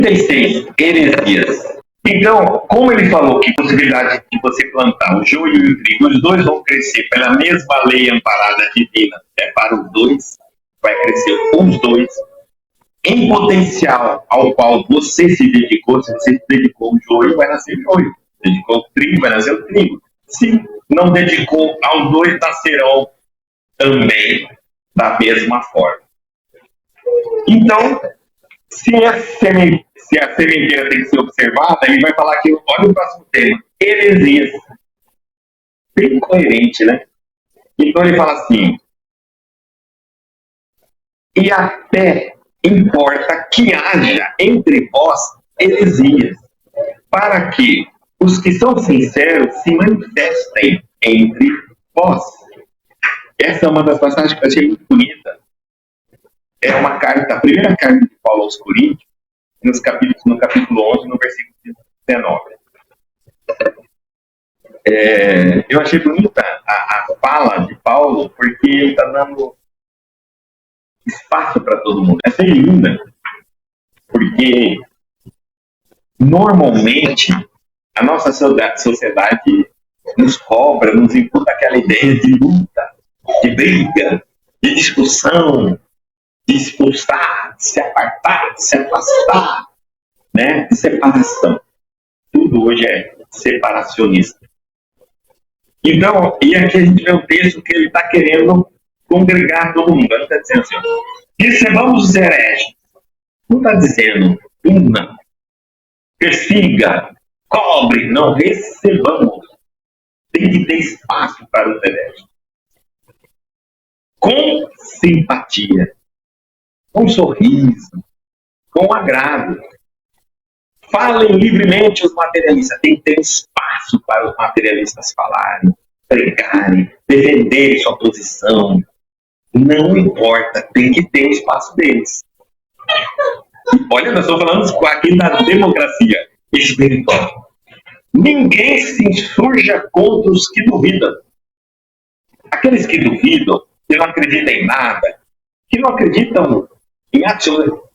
36, heresias. Então, como ele falou que a possibilidade de você plantar o joio e o trigo, os dois vão crescer pela mesma lei amparada divina, é para os dois, vai crescer os dois, em potencial ao qual você se dedicou. Se você se dedicou ao joio, vai nascer joio. Se dedicou ao trigo, vai nascer o trigo. Se não dedicou aos dois, nascerão também da mesma forma. Então, se a sementeira tem que ser observada, ele vai falar que, olha o próximo tema, heresias. Bem coerente, né? Então ele fala assim, e até importa que haja entre vós heresias, para que os que são sinceros se manifestem entre vós. Essa é uma das passagens que eu achei muito bonita. É uma carta, a primeira carta de Paulo aos Coríntios, no capítulo 11, no versículo 19. Eu achei bonita a fala de Paulo, porque ele está dando espaço para todo mundo. Essa é linda, porque normalmente a nossa sociedade nos cobra, nos imputa aquela ideia de luta, de briga, de discussão, de expulsar, de se apartar, de se afastar, né? De separação. Tudo hoje é separacionista. Então, e aqui a gente vê um texto que ele está querendo congregar todo mundo. Ele está dizendo assim, recebamos os hereges. Não está dizendo, una, persiga, cobre. Não, recebamos. Tem que ter espaço para os hereges. Com simpatia, com sorriso, com agrado. Falem livremente os materialistas. Tem que ter espaço para os materialistas falarem, pregarem, defenderem sua posição. Não importa, tem que ter espaço deles. Olha, nós estamos falando aqui da democracia espiritual. Ninguém se insurja contra os que duvidam. Aqueles que duvidam, que não acreditam em nada, que não acreditam em absolutamente.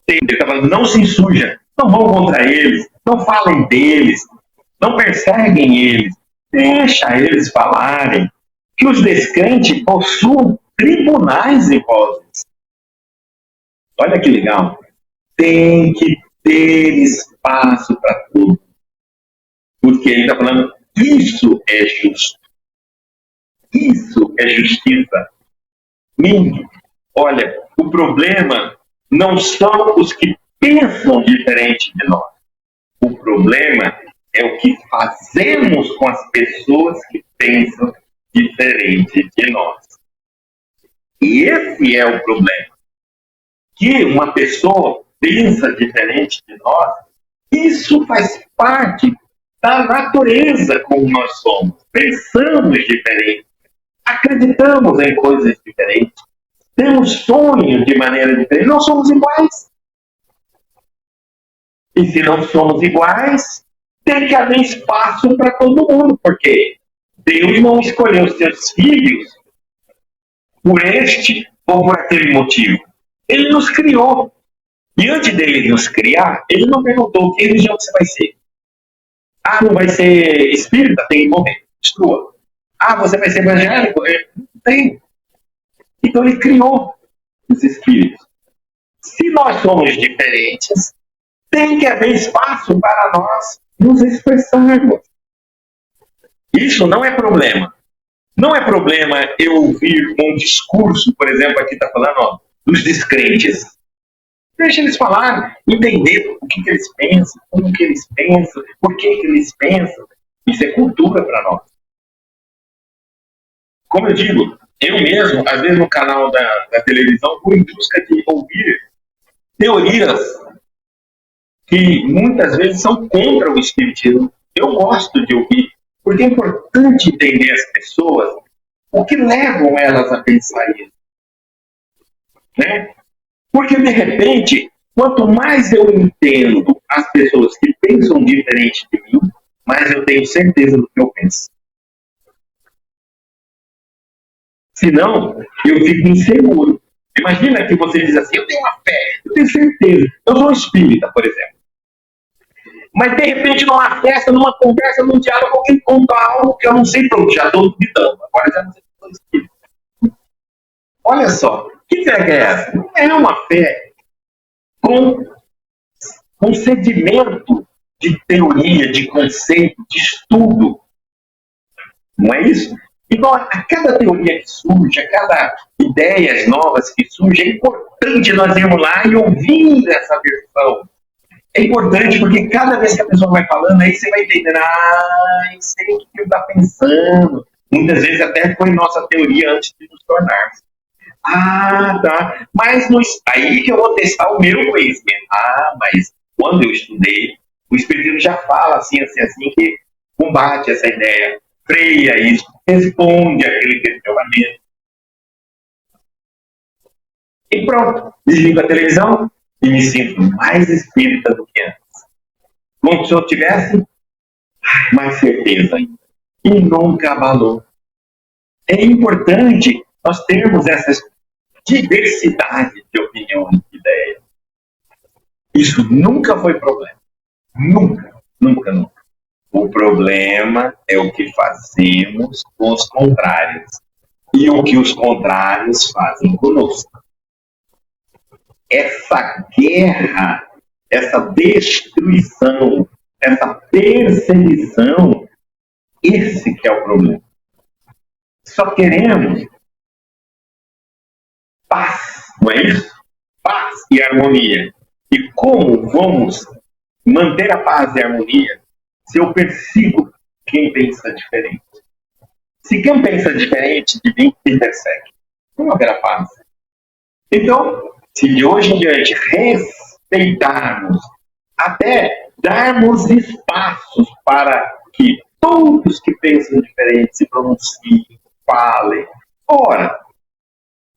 Não se insurja. Não vão contra eles, não falem deles, não perseguem eles, deixa eles falarem, que os descrentes possuam tribunais em vozes. Olha que legal. Tem que ter espaço para tudo. Porque ele está falando, isso é justo. Isso é justiça. Olha, o problema não são os que pensam diferente de nós. O problema é o que fazemos com as pessoas que pensam diferente de nós. E esse é o problema. Que uma pessoa pensa diferente de nós, isso faz parte da natureza como nós somos. Pensamos diferente, acreditamos em coisas diferentes, temos sonhos de maneira diferente, não somos iguais. E se não somos iguais, tem que haver espaço para todo mundo, porque Deus não escolheu seus filhos por este ou por aquele motivo. Ele nos criou. E antes dele nos criar, ele não perguntou que religião você vai ser. Ah, não vai ser espírita? Tem que morrer. Destrua. Ah, você vai ser evangélico? Não tem. Então ele criou os espíritos. Se nós somos diferentes, tem que haver espaço para nós nos expressarmos. Isso não é problema. Não é problema eu ouvir um discurso, por exemplo, aqui está falando, ó, dos descrentes. Deixa eles falarem, entender o que eles pensam, como que eles pensam, por que eles pensam. Isso é cultura para nós. Como eu digo, eu mesmo, às vezes no canal da televisão, vou em busca de ouvir teorias que muitas vezes são contra o espiritismo. Eu gosto de ouvir, porque é importante entender as pessoas, o que levam elas a pensar isso. Né? Porque, de repente, quanto mais eu entendo as pessoas que pensam diferente de mim, mais eu tenho certeza do que eu penso. Senão, eu fico inseguro. Imagina que você diz assim, eu tenho uma fé, eu tenho certeza. Eu sou espírita, por exemplo. Mas, de repente, numa festa, numa conversa, num diálogo, alguém conta algo que eu não sei, pronto, já estou duvidando. Agora já não sei o que espírito. Olha só, que fé é essa? Não é uma fé com sedimento de teoria, de conceito, de estudo. Não é isso? Então, a cada teoria que surge, a cada ideias novas que surgem, é importante nós irmos lá e ouvir essa versão. É importante porque cada vez que a pessoa vai falando, aí você vai entender, eu sei o que ele está pensando. Muitas vezes até foi nossa teoria antes de nos tornarmos. Tá. Mas aí que eu vou testar o meu conhecimento. Mas quando eu estudei, o Espiritismo já fala assim, que combate essa ideia, freia isso, responde aquele questionamento. E pronto, desligo a televisão e me sinto mais espírita do que antes. Como se eu tivesse mais certeza ainda. E nunca abalou. É importante nós termos essa diversidade de opiniões, de ideias. Isso nunca foi problema. Nunca. O problema é o que fazemos com os contrários. E o que os contrários fazem conosco. Essa guerra, essa destruição, essa perseguição, esse que é o problema. Só queremos paz, não é isso? Paz e harmonia. E como vamos manter a paz e a harmonia se eu persigo quem pensa diferente? Se quem pensa diferente de mim me persegue, não haverá paz. Então, se de hoje em diante respeitarmos, até darmos espaços para que todos que pensam diferente se pronunciem, falem. Ora,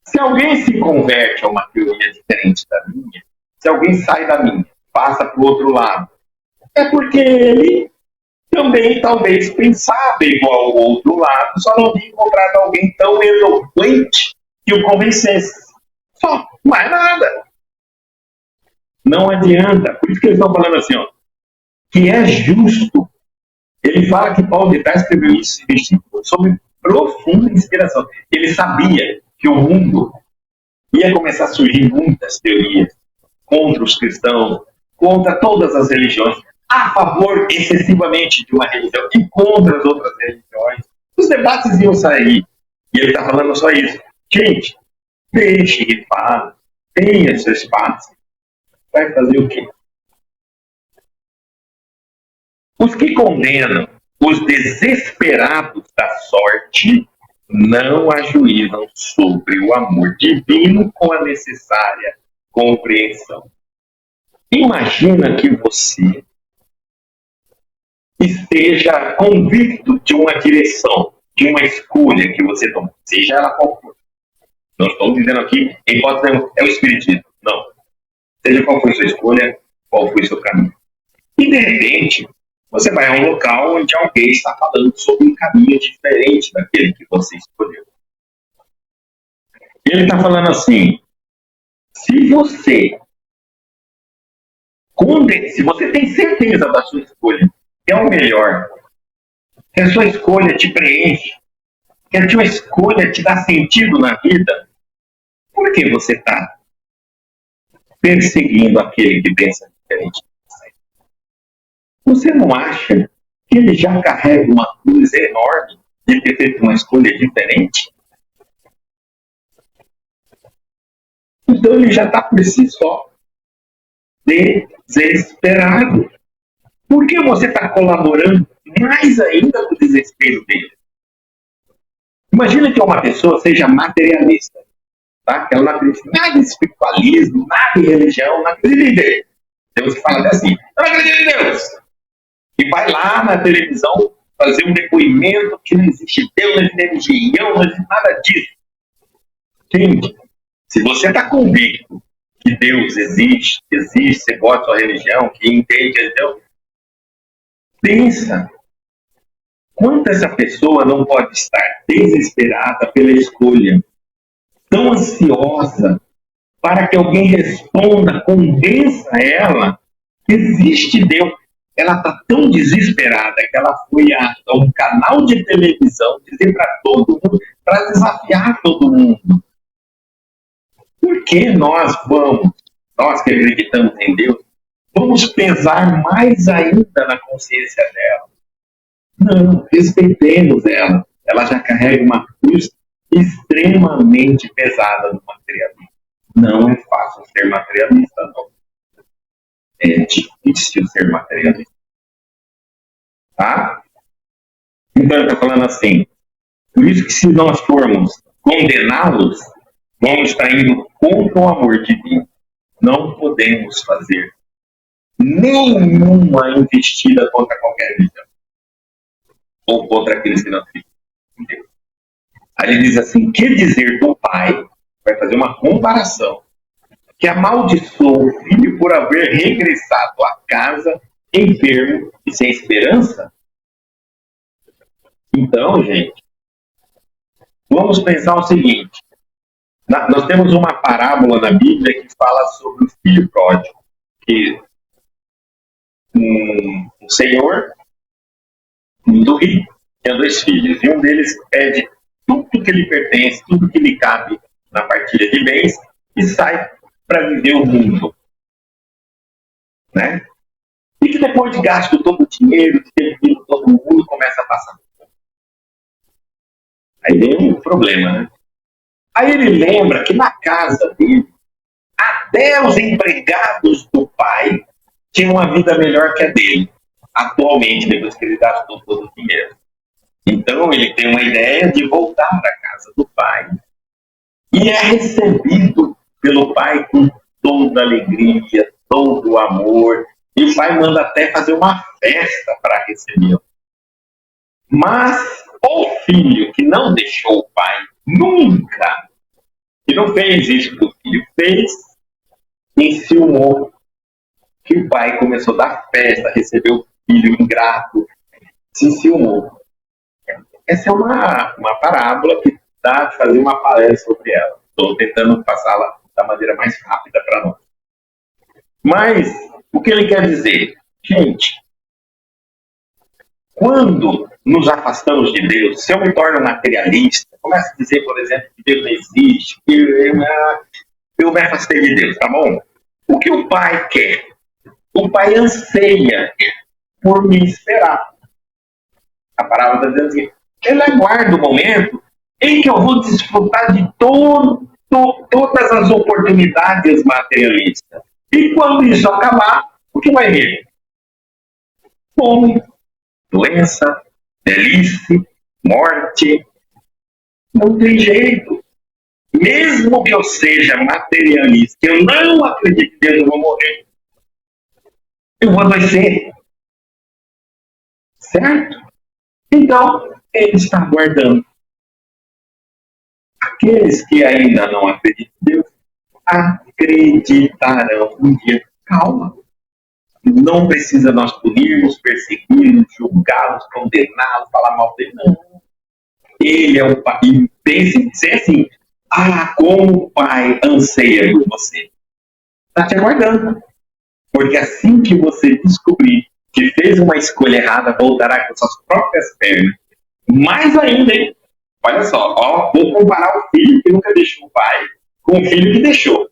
se alguém se converte a uma teoria diferente da minha, se alguém sai da minha, passa para o outro lado, é porque ele também talvez pensava igual ao outro lado, só não tinha encontrado alguém tão eloquente que o convencesse. Só, mais nada. Não adianta. Por isso que eles estão falando assim, que é justo. Ele fala que Paulo de Tarso escreveu isso sob profunda inspiração. Ele sabia que o mundo ia começar a surgir muitas teorias contra os cristãos, contra todas as religiões, a favor excessivamente de uma religião e contra as outras religiões. Os debates iam sair. E ele está falando só isso. Gente, deixe que fale, tenha seu espaço. Vai fazer o quê? Os que condenam os desesperados da sorte não ajuizam sobre o amor divino com a necessária compreensão. Imagina que você esteja convicto de uma direção, de uma escolha que você toma, seja ela qual for. Não estou dizendo aqui, em hipótese é o Espiritismo. Não. Seja qual foi sua escolha, qual foi seu caminho. E, de repente, você vai a um local onde alguém está falando sobre um caminho diferente daquele que você escolheu. Ele está falando assim, se você tem certeza da sua escolha, que é o melhor, que a sua escolha te preenche, que a sua escolha te dá sentido na vida, por que você está perseguindo aquele que pensa diferente de você? Você não acha que ele já carrega uma cruz enorme de ter feito uma escolha diferente? Então ele já está por si só desesperado. Por que você está colaborando mais ainda com o desespero dele? Imagina que uma pessoa seja materialista. Tá? Que ela não acredita nada em espiritualismo, nada em religião, não acredita em Deus. Deus fala até assim, eu não acredito em Deus. E vai lá na televisão fazer um depoimento que não existe Deus, não existe religião, não existe nada disso. Gente, se você está convicto que Deus existe, você gosta da sua religião, que entende que é Deus, pensa, quanto essa pessoa não pode estar desesperada pela escolha, tão ansiosa para que alguém responda, convença ela que existe Deus. ela está tão desesperada que ela foi a um canal de televisão dizer para todo mundo, para desafiar todo mundo. Por que nós que acreditamos em Deus, vamos pesar mais ainda na consciência dela? Não, respeitemos ela. Ela já carrega uma cruz extremamente pesada do materialismo. Não é fácil ser materialista, não. É difícil ser materialista. Tá? Então, ele está falando assim, por isso que se nós formos condená-los, vamos estar indo contra o amor divino. Não podemos fazer nenhuma investida contra qualquer religião. Ou contra aqueles que não acreditam em Deus. Aí ele diz assim, que dizer do pai, vai fazer uma comparação, que amaldiçoou o filho por haver regressado à casa enfermo e sem esperança? Então, gente, vamos pensar o seguinte. Nós temos uma parábola na Bíblia que fala sobre o filho pródigo, que um senhor muito rico tinha 2 filhos, e um deles pede tudo que lhe pertence, tudo que lhe cabe na partilha de bens, e sai para viver o mundo. Né? E que depois de gasto todo o dinheiro, de ter vindo todo mundo, começa a passar. Aí vem um problema, né? Aí ele lembra que na casa dele, até os empregados do pai tinham uma vida melhor que a dele, atualmente, depois que ele gastou todo o dinheiro. Então ele tem uma ideia de voltar para a casa do pai e é recebido pelo pai com toda a alegria, todo o amor, e o pai manda até fazer uma festa para recebê-lo. Mas o filho que não deixou o pai nunca, que não fez isso que o filho fez, enciumou que o pai começou a dar festa, recebeu o filho ingrato, se enciumou. Essa é uma parábola que dá de fazer uma palestra sobre ela. Estou tentando passá-la da maneira mais rápida para nós. Mas, o que ele quer dizer? Gente, quando nos afastamos de Deus, se eu me torno materialista, começo a dizer, por exemplo, que Deus não existe, que eu me afastei de Deus, tá bom? O que o pai quer? O pai anseia por me esperar. A parábola está dizendo assim, ele aguarda o momento em que eu vou desfrutar de todas as oportunidades materialistas. E quando isso acabar, o que vai vir? Fome, doença, velhice, morte. Não tem jeito. Mesmo que eu seja materialista, que eu não acredito que Deus, eu vou morrer. Eu vou adoecer. Certo? Então, ele está aguardando. Aqueles que ainda não acreditam em Deus, acreditarão um dia. Calma. Não precisa nós punirmos, perseguirmos, julgá-los, condená-los, falar mal dele. Não. Ele é o pai. E pense em ser assim. Como o pai anseia por você. Está te aguardando. Porque assim que você descobrir que fez uma escolha errada, voltará com suas próprias pernas. Mais ainda, hein? Olha só, vou comparar o filho que nunca deixou o pai com o filho que deixou.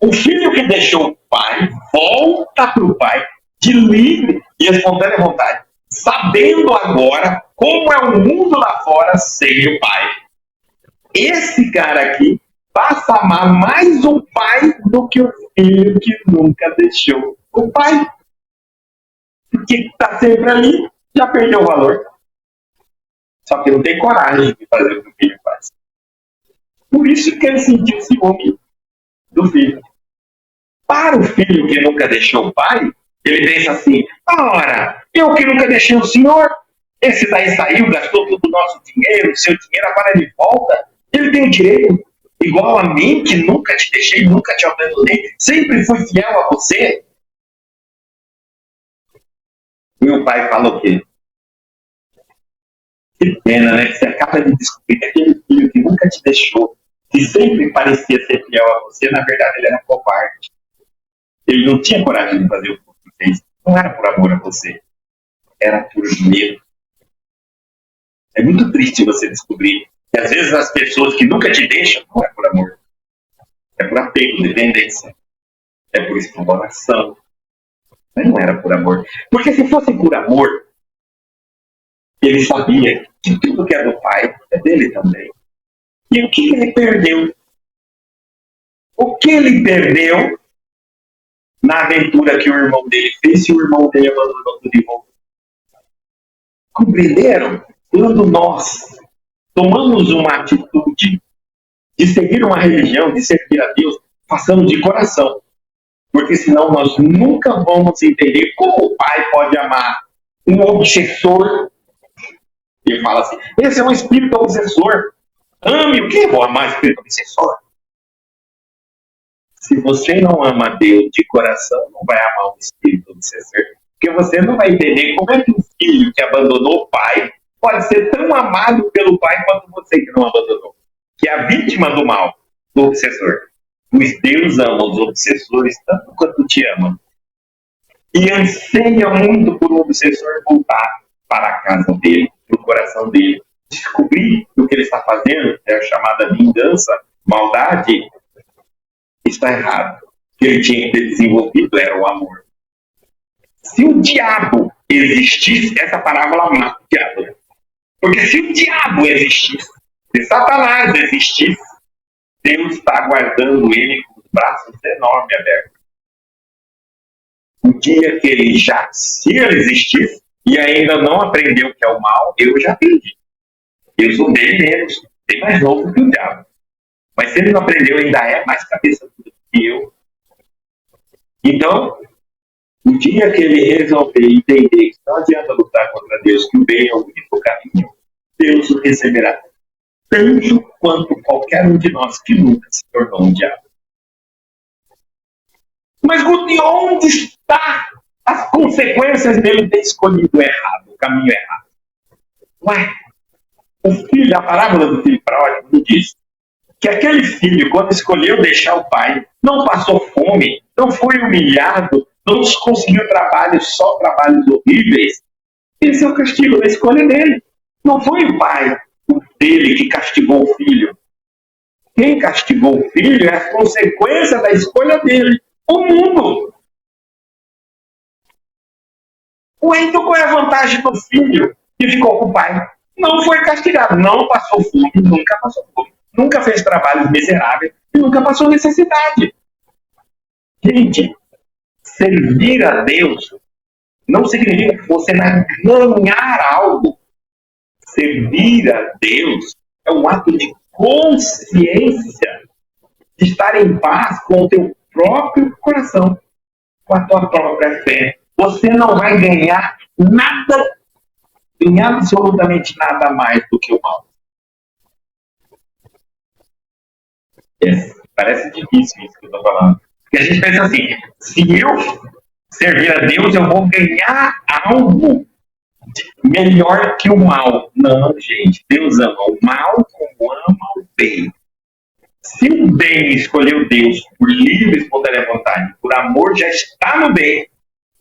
O filho que deixou o pai volta para o pai de livre e espontânea vontade, sabendo agora como é o mundo lá fora sem o pai. Esse cara aqui passa a amar mais o pai do que o filho que nunca deixou o pai. Porque está sempre ali, já perdeu o valor. Só que não tem coragem de fazer o que o filho faz. Por isso que ele sentiu ciúme do filho. Para o filho que nunca deixou o pai, ele pensa assim, ora, eu que nunca deixei o senhor, esse daí saiu, gastou todo o nosso dinheiro, o seu dinheiro, agora ele volta, ele tem o direito, igual a mim, que nunca te deixei, nunca te abandonei, sempre fui fiel a você. Meu pai fala o quê? Que pena, né? Você acaba de descobrir que aquele filho que nunca te deixou, que sempre parecia ser fiel a você, na verdade ele era covarde. Ele não tinha coragem de fazer o que fez. Não era por amor a você, era por medo. É muito triste você descobrir que às vezes as pessoas que nunca te deixam não é por amor, é por apego, dependência, é por exploração. Mas não era por amor. Porque se fosse por amor, ele sabia que tudo que é do pai é dele também. E o que ele perdeu? O que ele perdeu na aventura que o irmão dele fez se o irmão dele abandonou tudo de volta? Compreenderam? Quando nós tomamos uma atitude de seguir uma religião, de servir a Deus, façamos de coração. Porque senão nós nunca vamos entender como o pai pode amar um obsessor. Ele fala assim, esse é um espírito obsessor. Ame o quê? Vou amar espírito obsessor. Se você não ama Deus de coração, não vai amar um espírito obsessor. Porque você não vai entender como é que um filho que abandonou o pai pode ser tão amado pelo pai quanto você que não abandonou. Que é a vítima do mal, do obsessor. Pois Deus ama os obsessores tanto quanto te ama. E anseia muito por um obsessor voltar para a casa dele, para o coração dele. Descobrir que o que ele está fazendo é a chamada vingança, maldade, está errado. O que ele tinha que ter desenvolvido era o amor. Se o diabo existisse, essa parábola mata o diabo. Porque se o diabo existisse, se Satanás existisse, Deus está aguardando ele com os braços enormes abertos. O dia que ele já, se ele existisse, e ainda não aprendeu o que é o mal, eu já aprendi. Eu sou bem menos, bem mais novo que o diabo. Mas se ele não aprendeu, ainda é mais cabeça do que eu. Então, o dia que ele resolver entender que não adianta lutar contra Deus, que o bem é o único caminho, Deus o receberá tanto quanto qualquer um de nós que nunca se tornou um diabo. Mas de onde está as consequências dele ter escolhido errado, o caminho errado? Ué, o filho, a parábola do filho pródigo diz que aquele filho, quando escolheu deixar o pai, não passou fome, não foi humilhado, não conseguiu trabalho, só trabalhos horríveis. Esse é o castigo da escolha dele. Não foi o pai dele que castigou o filho. Quem castigou o filho é a consequência da escolha dele. O mundo. Então qual é a vantagem do filho que ficou com o pai? Não foi castigado, não passou fome, nunca passou fome. Nunca fez trabalhos miseráveis e nunca passou necessidade. Gente, servir a Deus não significa que você vai ganhar algo. Servir a Deus é um ato de consciência, de estar em paz com o teu próprio coração, com a tua própria fé. Você não vai ganhar nada, em absolutamente nada mais do que o mal. Parece difícil isso que eu estou falando. Porque a gente pensa assim, se eu servir a Deus, eu vou ganhar algo melhor que o mal. Não, gente. Deus ama o mal como ama o bem. Se o bem escolheu Deus por livre e espontânea vontade, por amor, já está no bem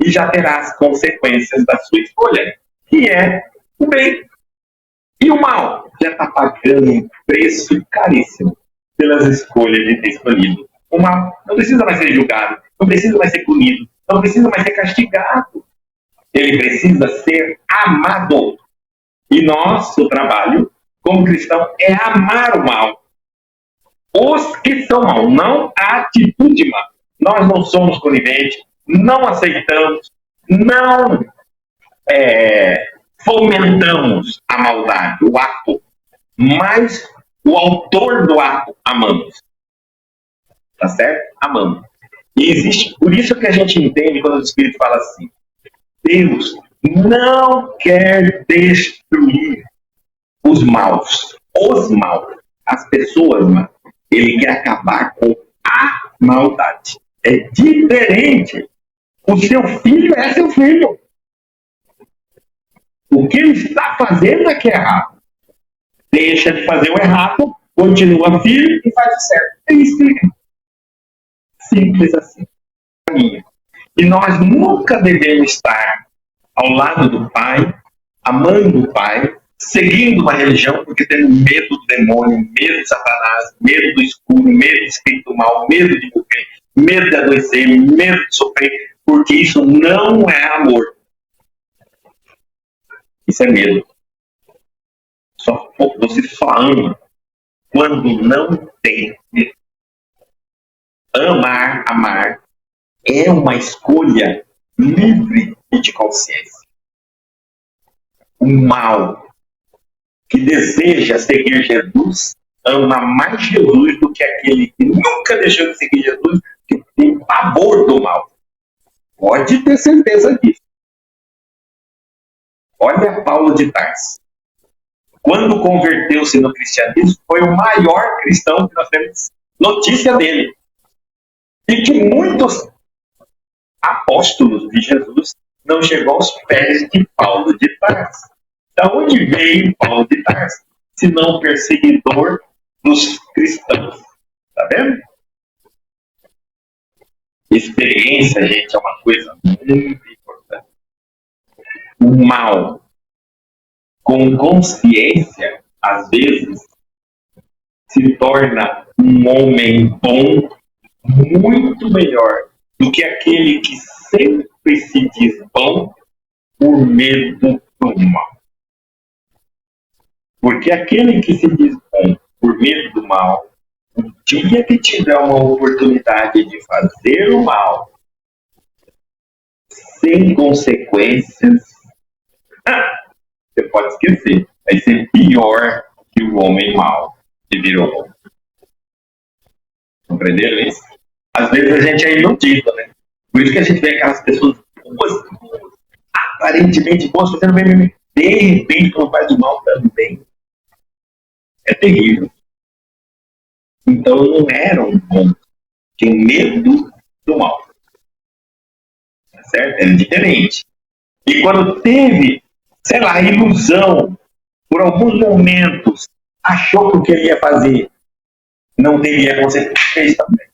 e já terá as consequências da sua escolha, que é o bem. E o mal já está pagando um preço caríssimo pelas escolhas de ter escolhido. O mal não precisa mais ser julgado, não precisa mais ser punido, não precisa mais ser castigado. Ele precisa ser amado. E nosso trabalho, como cristão, é amar o mal. Os que são mal, não a atitude mal. Nós não somos coniventes, não aceitamos, não fomentamos a maldade, o ato, mas o autor do ato amamos. Tá certo? Amamos. E existe, por isso que a gente entende quando o Espírito fala assim, Deus não quer destruir os maus, as pessoas maus. Ele quer acabar com a maldade. É diferente. O seu filho é seu filho. O que ele está fazendo é que é errado. Deixa de fazer o errado, continua filho e faz o certo. É isso. Simples assim. E nós nunca devemos estar ao lado do Pai, amando o Pai, seguindo uma religião porque temos medo do demônio, medo de Satanás, medo do escuro, medo do espírito mal, medo de morrer, medo de adoecer, medo de sofrer, porque isso não é amor. Isso é medo. Você só ama quando não tem medo. Amar é uma escolha livre e de consciência. O mal que deseja seguir Jesus ama mais Jesus do que aquele que nunca deixou de seguir Jesus, que tem pavor do mal. Pode ter certeza disso. Olha Paulo de Tarso. Quando converteu-se no cristianismo, foi o maior cristão que nós temos notícia dele. E que muitos apóstolos de Jesus não chegou aos pés de Paulo de Tarso. Da onde veio Paulo de Tarso, se não perseguidor dos cristãos? Tá vendo? Experiência, gente, é uma coisa muito importante. O mal, com consciência, às vezes, se torna um homem bom muito melhor do que aquele que sempre se diz bom por medo do mal. Porque aquele que se diz bom por medo do mal, o dia que tiver uma oportunidade de fazer o mal, sem consequências, você pode esquecer. Vai ser pior que o homem mau que virou bom. Compreenderam isso? Às vezes a gente é iludido, né? Por isso que a gente vê aquelas pessoas boas, aparentemente boas, fazendo bem. De repente, quando faz o mal também. É terrível. Então não eram bons. Tinham medo do mal. Tá certo? Era diferente. E quando teve, sei lá, ilusão, por alguns momentos, achou que o que ele ia fazer não teria consequência, fez também.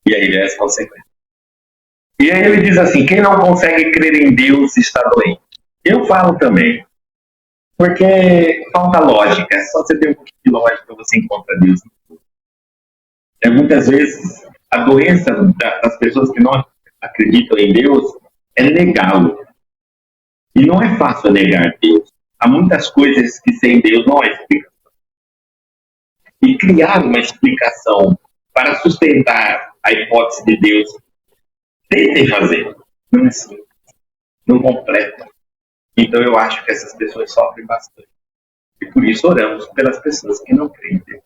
E aí vem as consequências. E aí ele diz assim, quem não consegue crer em Deus está doente. Eu falo também, porque falta lógica, é só você ter um pouquinho de lógica você encontra Deus. Muitas vezes a doença das pessoas que não acreditam em Deus é negá-lo. E não é fácil negar Deus. Há muitas coisas que sem Deus não há explicação. E criar uma explicação para sustentar a hipótese de Deus, tentem fazer. Não é simples. Não completa. Então eu acho que essas pessoas sofrem bastante. E por isso oramos pelas pessoas que não creem em Deus.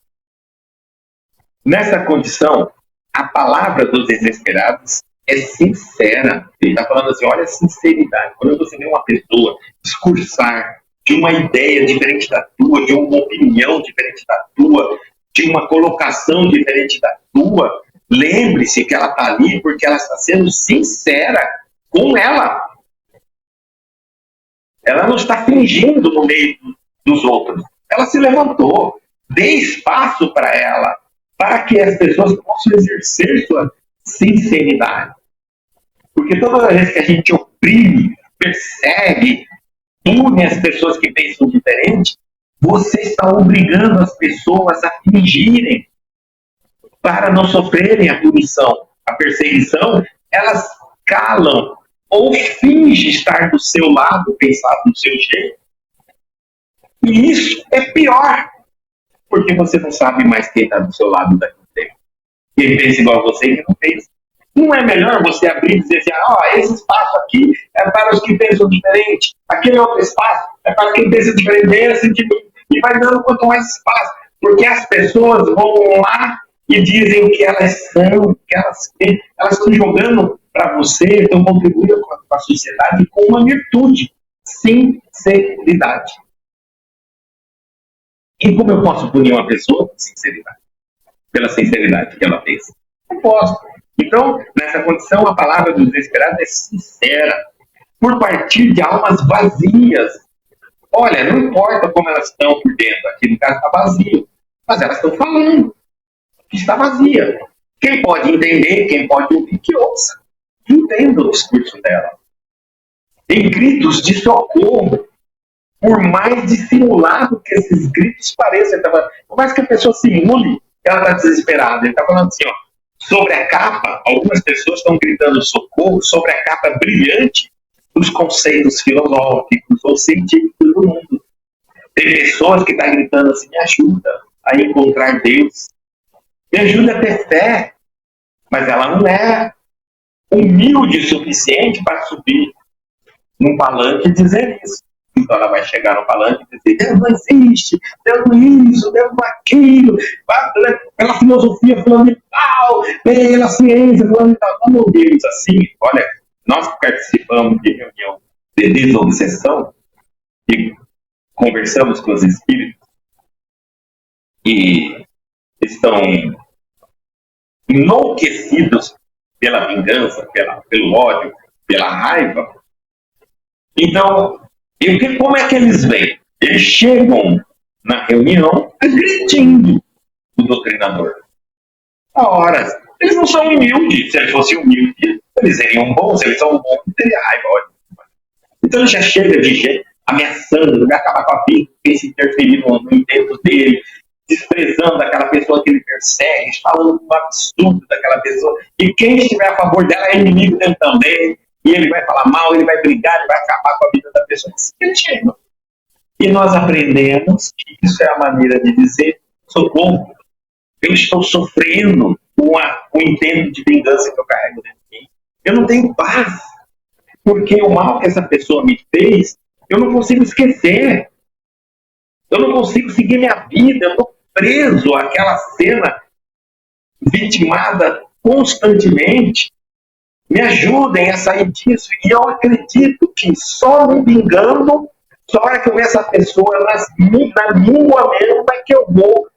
Nessa condição, a palavra dos desesperados é sincera. Ele está falando assim, olha a sinceridade. Quando você vê uma pessoa discursar de uma ideia diferente da tua, de uma opinião diferente da tua, de uma colocação diferente da tua, lembre-se que ela está ali porque ela está sendo sincera com ela. Ela não está fingindo no meio dos outros. Ela se levantou. Dê espaço para ela, para que as pessoas possam exercer sua sinceridade. Porque toda vez que a gente oprime, persegue, pune as pessoas que pensam diferente, você está obrigando as pessoas a fingirem para não sofrerem a punição, a perseguição. Elas calam ou fingem estar do seu lado, pensar do seu jeito. E isso é pior, porque você não sabe mais quem está do seu lado daqui a tempo. Quem pensa igual a você e quem não pensa. Não é melhor você abrir e dizer assim, esse espaço aqui é para os que pensam diferente, aquele outro espaço é para quem pensa diferente de mim. E vai dando quanto mais espaço, porque as pessoas vão lá e dizem o que elas são, o que elas têm. Elas estão jogando para você, estão contribuindo com a sociedade com uma virtude, sinceridade. E como eu posso punir uma pessoa com sinceridade? Pela sinceridade que ela fez? Não posso. Então, nessa condição, a palavra do desesperado é sincera, por partir de almas vazias. Olha, não importa como elas estão por dentro, aqui no caso está vazio, mas elas estão falando que está vazia. Quem pode entender, quem pode ouvir, que ouça. Entenda o discurso dela. Tem gritos de socorro, por mais dissimulado que esses gritos pareçam. Por mais que a pessoa simule, ela está desesperada. Ele está falando assim, ó, sobre a capa, algumas pessoas estão gritando socorro sobre a capa brilhante dos conceitos filosóficos ou científicos do mundo. Tem pessoas que estão gritando assim, me ajuda a encontrar Deus. Me ajuda a ter fé. Mas ela não é humilde o suficiente para subir num palanque e dizer isso. Então ela vai chegar no palanque e dizer, Deus não existe, Deus não isso, Deus não aquilo, pela filosofia fulano e tal, pela ciência fulano e tal. Quando ouvimos assim, olha, nós participamos de reunião de desobsessão e conversamos com os espíritos e estão enlouquecidos pela vingança, pelo ódio, pela raiva. Então, como é que eles vêm? Eles chegam na reunião agredindo o doutrinador. Ora, eles não são humildes. Se eles fossem humildes, eles seriam bons. Se eles são bons, teria raiva. Então ele já chega de jeito, ameaçando, vai acabar com a vida, quem se interferir no intento dele, desprezando aquela pessoa que ele persegue, falando um absurdo daquela pessoa. E quem estiver a favor dela é inimigo dele também. E ele vai falar mal, ele vai brigar, ele vai acabar com a vida da pessoa. Ele chega. E nós aprendemos que isso é a maneira de dizer socorro. Eu estou sofrendo com o intento de vingança que eu carrego dentro de mim. Eu não tenho paz. Porque o mal que essa pessoa me fez, eu não consigo esquecer. Eu não consigo seguir minha vida. Eu estou preso àquela cena vitimada constantemente. Me ajudem a sair disso. E eu acredito que só me vingando, só hora que eu ver essa pessoa na língua mesmo, é que eu vou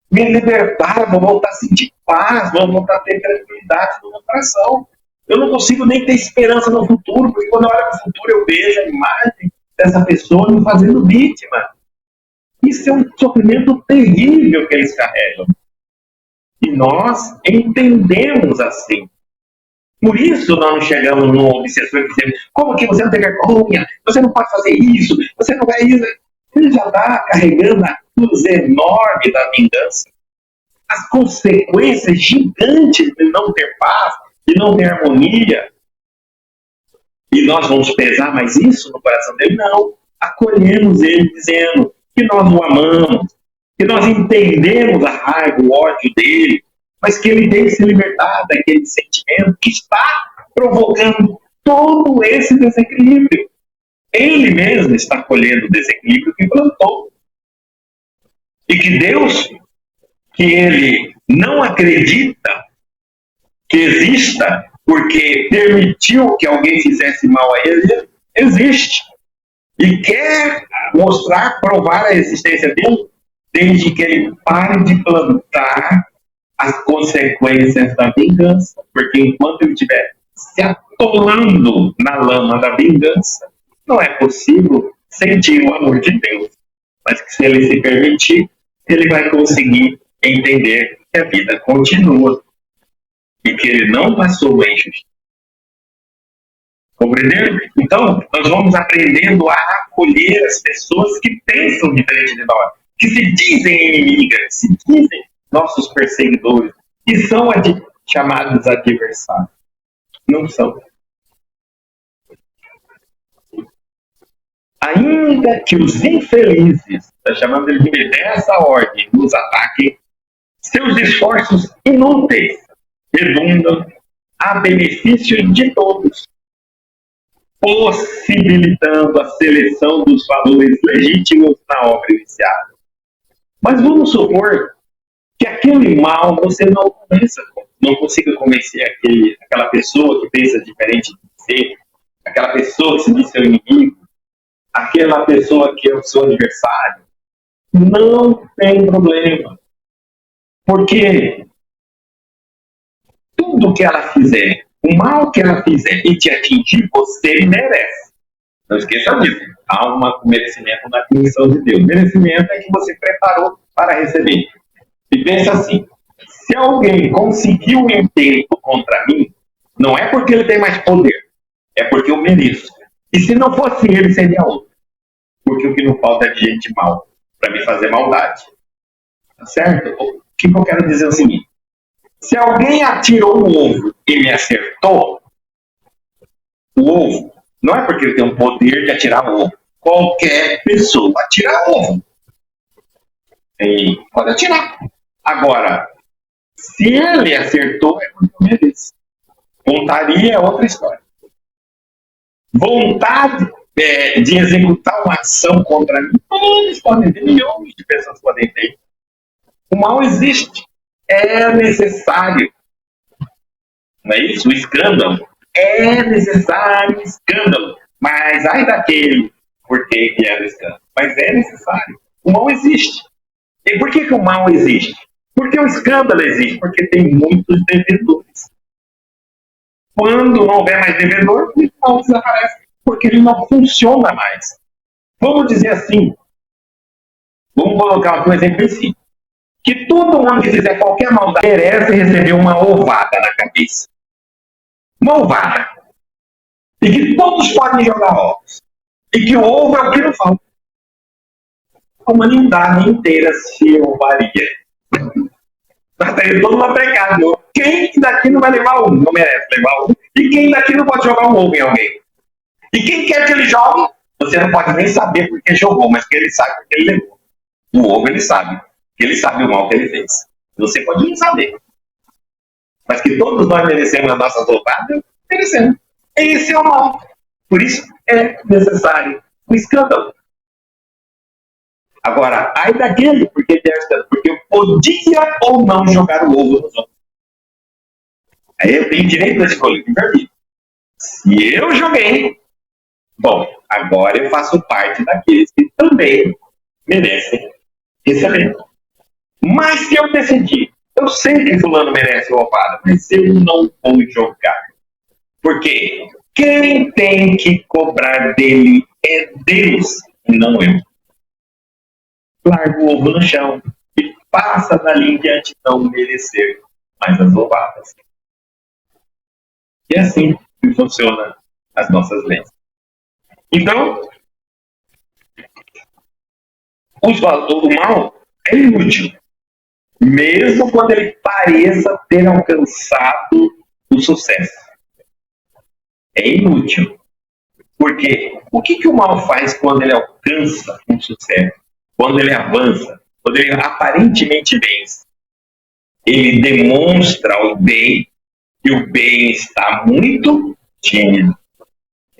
me libertar, vou voltar a sentir paz, vou voltar a ter tranquilidade no meu coração. Eu não consigo nem ter esperança no futuro, porque quando eu olho para o futuro eu vejo a imagem dessa pessoa me fazendo vítima. Isso é um sofrimento terrível que eles carregam. E nós entendemos assim. Por isso nós não chegamos num obsessor e dizemos, como que você não tem vergonha? Você não pode fazer isso, você não vai isso. Ele já está carregando a cruz enorme da vingança. As consequências gigantes de não ter paz, de não ter harmonia. E nós vamos pesar mais isso no coração dele? Não. Acolhemos ele dizendo que nós o amamos, que nós entendemos a raiva, o ódio dele, mas que ele deve se libertar daquele sentimento que está provocando todo esse desequilíbrio. Ele mesmo está colhendo o desequilíbrio que plantou. E que Deus, que ele não acredita que exista, porque permitiu que alguém fizesse mal a ele, existe. E quer mostrar, provar a existência dele, desde que ele pare de plantar as consequências da vingança. Porque enquanto ele estiver se atolando na lama da vingança, não é possível sentir o amor de Deus. Mas que se ele se permitir, ele vai conseguir entender que a vida continua e que ele não passou em justiça. Compreendeu? Então, nós vamos aprendendo a acolher as pessoas que pensam diferente de nós, que se dizem inimigas, que se dizem nossos perseguidores, que são chamados adversários. Não são. Ainda que os infelizes, está chamando ele dessa ordem, nos ataquem, seus esforços inúteis redundam a benefício de todos, possibilitando a seleção dos valores legítimos na obra iniciada. Mas vamos supor que aquele mal você não consiga convencer aquela pessoa que pensa diferente de você, aquela pessoa que se diz seu inimigo, aquela pessoa que é o seu adversário. Não tem problema. Porque tudo que ela fizer, o mal que ela fizer e te atingir, você merece. Não esqueça disso. Há um merecimento na atribuição de Deus. Merecimento é que você preparou para receber. E pensa assim, se alguém conseguiu um intento contra mim, Não é porque ele tem mais poder, é porque eu mereço. E se não fosse ele, seria outro. Porque o que não falta é de gente mal para me fazer maldade. Tá certo? O que eu quero dizer é o seguinte: se alguém atirou um ovo e me acertou, o ovo, não é porque ele tem o poder de atirar ovo. Qualquer pessoa atira ovo. E pode atirar. Agora, se ele acertou, é porque eu mereço. Vontade é outra história. Vontade de executar uma ação contra mim, todos podem ter, milhões de pessoas podem ter. O mal existe. É necessário. Não é isso? O escândalo. É necessário escândalo. Mas ai daquele por que é o escândalo. Mas é necessário. O mal existe. E por que o mal existe? Porque o escândalo existe. Porque tem muitos devedores. Quando não houver mais devedor, o mal desaparece. Porque ele não funciona mais. Vamos dizer assim. Vamos colocar um exemplo assim. Que todo mundo que fizer qualquer maldade merece receber uma ovada na cabeça. Uma ovada. E que todos podem jogar ovos. E que o ovo é o que não falta. A humanidade inteira se ovaria. Nós estaríamos todo mundo precado. Quem daqui não vai levar um? Não merece levar um. E quem daqui não pode jogar um ovo em alguém? E quem quer que ele jogue, você não pode nem saber porque jogou, mas que ele sabe porque ele levou. O ovo ele sabe. Ele sabe o mal que ele fez. Você pode não saber. Mas que todos nós merecemos as nossas ovadas, merecemos. Esse é o mal. Por isso é necessário o escândalo. Agora, ai daquele, porque eu podia ou não jogar o ovo nos outros. Aí eu tenho direito a escolher o livre-arbítrio. Se eu joguei, bom, agora eu faço parte daqueles que também merecem receber. Mas se eu decidir, eu sei que fulano merece o ovado, mas eu não vou jogar. Porque quem tem que cobrar dele é Deus, e não eu. Larga o ovo no chão e passa dali em diante não merecer mais as ovadas. E é assim que funcionam as nossas leis. Então, o mal é inútil. Mesmo quando ele pareça ter alcançado o sucesso. É inútil. Porque o que o mal faz quando ele alcança um sucesso? Quando ele avança? Quando ele aparentemente vence? Ele demonstra ao bem que o bem está muito tímido.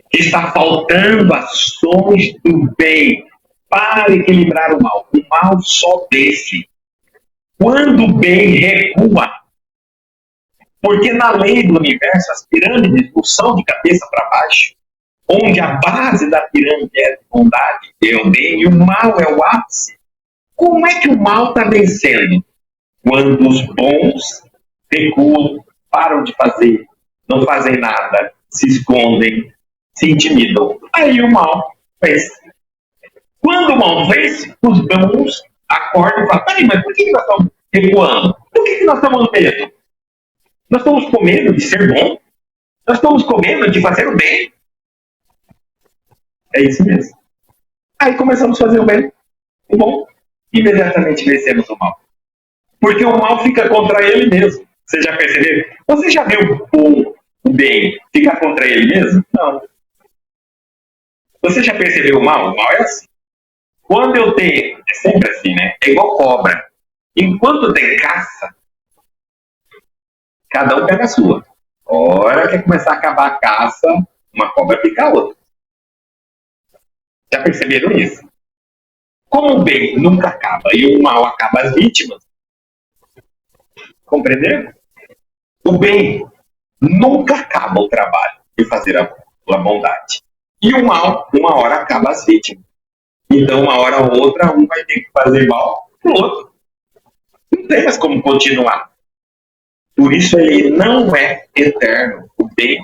Que está faltando ações do bem para equilibrar o mal. O mal só desce quando o bem recua. Porque na lei do universo, as pirâmides não são de cabeça para baixo, onde a base da pirâmide é a bondade, é o bem, e o mal é o ápice. Como é que o mal está vencendo? Quando os bons recuam, param de fazer, não fazem nada, se escondem, se intimidam. Aí o mal vence. Quando o mal vence, os bons acordam e falam: peraí, mas por que nós estamos recuando? Por que nós estamos com medo? Nós estamos com medo de ser bom? Nós estamos com medo de fazer o bem? É isso mesmo. Aí começamos a fazer o bem, o bom, imediatamente vencemos o mal. Porque o mal fica contra ele mesmo. Você já percebeu? Você já viu o bem ficar contra ele mesmo? Não. Você já percebeu o mal? O mal é assim. Quando eu tenho... É sempre assim, né? É igual cobra. Enquanto tem caça, cada um pega a sua. A hora que começar a acabar a caça, uma cobra pica a outra. Já perceberam isso? Como o bem nunca acaba e o mal acaba as vítimas, compreenderam? O bem nunca acaba o trabalho de fazer a bondade. E o mal, uma hora acaba as vítimas. Então, uma hora ou outra, um vai ter que fazer mal pro outro. Não tem mais como continuar. Por isso ele não é eterno. O bem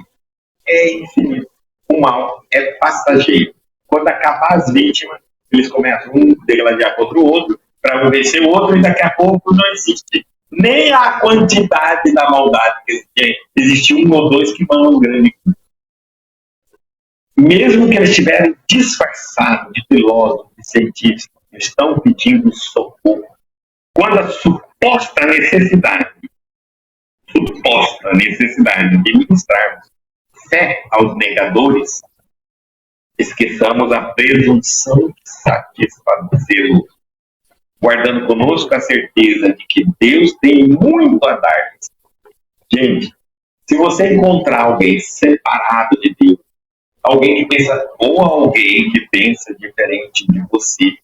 é infinito. O mal é passageiro. Quando acabar as vítimas, eles começam um degladiar contra o outro, para vencer o outro, e daqui a pouco não existe Nem a quantidade da maldade que existe um ou dois que vão grande. Mesmo que eles estiverem disfarçados de filósofos, de cientistas, estão pedindo socorro. Quando a suposta necessidade de ministrarmos fé aos negadores, esqueçamos a presunção de satisfazê-lo, guardando conosco a certeza de que Deus tem muito a dar. Gente, se você encontrar alguém separado de Deus, alguém que pensa, ou alguém que pensa diferente de você,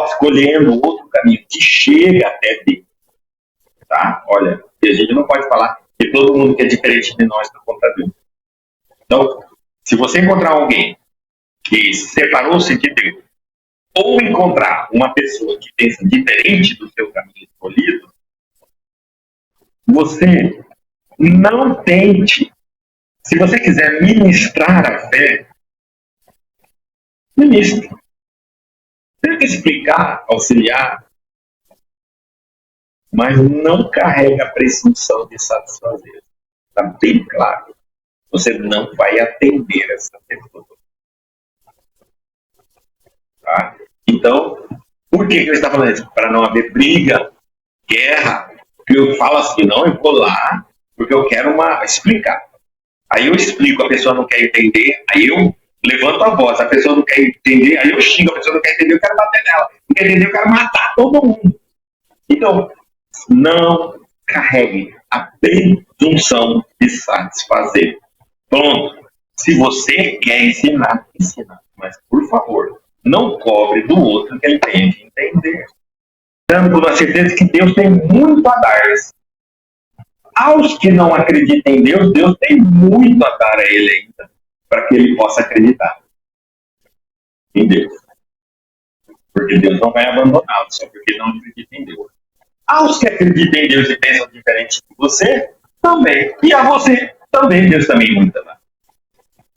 escolhendo outro caminho que chega até Deus, tá? Olha, a gente não pode falar que todo mundo que é diferente de nós está contra Deus. Então, se você encontrar alguém que separou-se de Deus, ou encontrar uma pessoa que pensa diferente do seu caminho escolhido, você não tente. Se você quiser ministrar a fé, ministre. Tenta explicar, auxiliar, mas não carrega a presunção de satisfazer. Está bem claro. Você não vai atender essa pessoa. Tá? Então, por que ele está falando isso? Para não haver briga, guerra. Eu falo assim, não, eu vou lá porque eu quero explicar. Aí eu explico, a pessoa não quer entender, aí eu levanto a voz, a pessoa não quer entender, aí eu xingo, a pessoa não quer entender, eu quero bater nela. Não quer entender, eu quero matar todo mundo. Então, não carregue a presunção de satisfazer. Pronto. Se você quer ensinar, ensina. Mas, por favor, não cobre do outro que ele tem que entender. Dando com a certeza que Deus tem muito a dar. Aos que não acreditam em Deus, Deus tem muito a dar a ele ainda, para que ele possa acreditar em Deus. Porque Deus não vai abandoná-lo, só porque não acredita em Deus. Aos que acreditam em Deus e pensam diferente de você, também. E a você, também, Deus também muito a dar.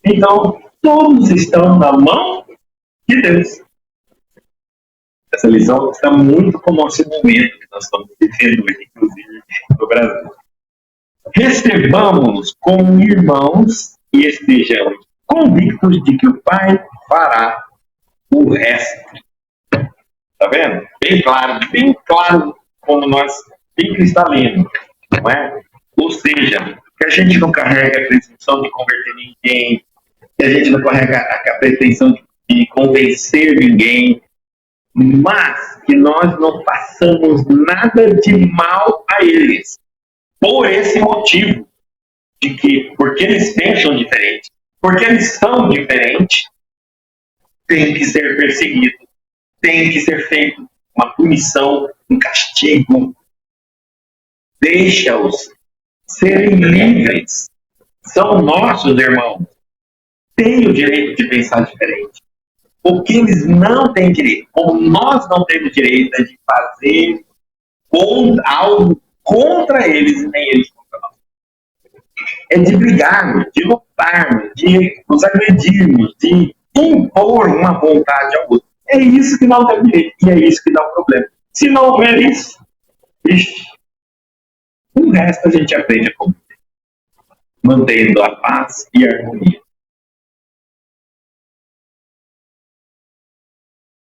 Então, todos estão na mão de Deus. Essa lição está muito como o nosso momento que nós estamos vivendo, inclusive, no Brasil. Recebamos como irmãos e estejamos convictos de que o Pai fará o resto. Tá vendo? Bem claro, como nós, bem cristalino, não é? Ou seja, que a gente não carrega a presunção de converter ninguém, que a gente não carrega a pretensão de convencer ninguém, mas que nós não façamos nada de mal a eles. Por esse motivo, de que, porque eles pensam diferente, porque eles são diferentes, tem que ser perseguido, tem que ser feito uma punição, um castigo. Deixa-os serem livres. São nossos irmãos. Têm o direito de pensar diferente. O que eles não têm direito, como nós não temos direito, é de fazer algo contra eles e nem eles contra nós. É de brigarmos, de lutarmos, de nos agredirmos, de impor uma vontade ao outro. É isso que não dá direito e é isso que dá o problema. Se não houver isso, o resto a gente aprende a conviver, mantendo a paz e a harmonia.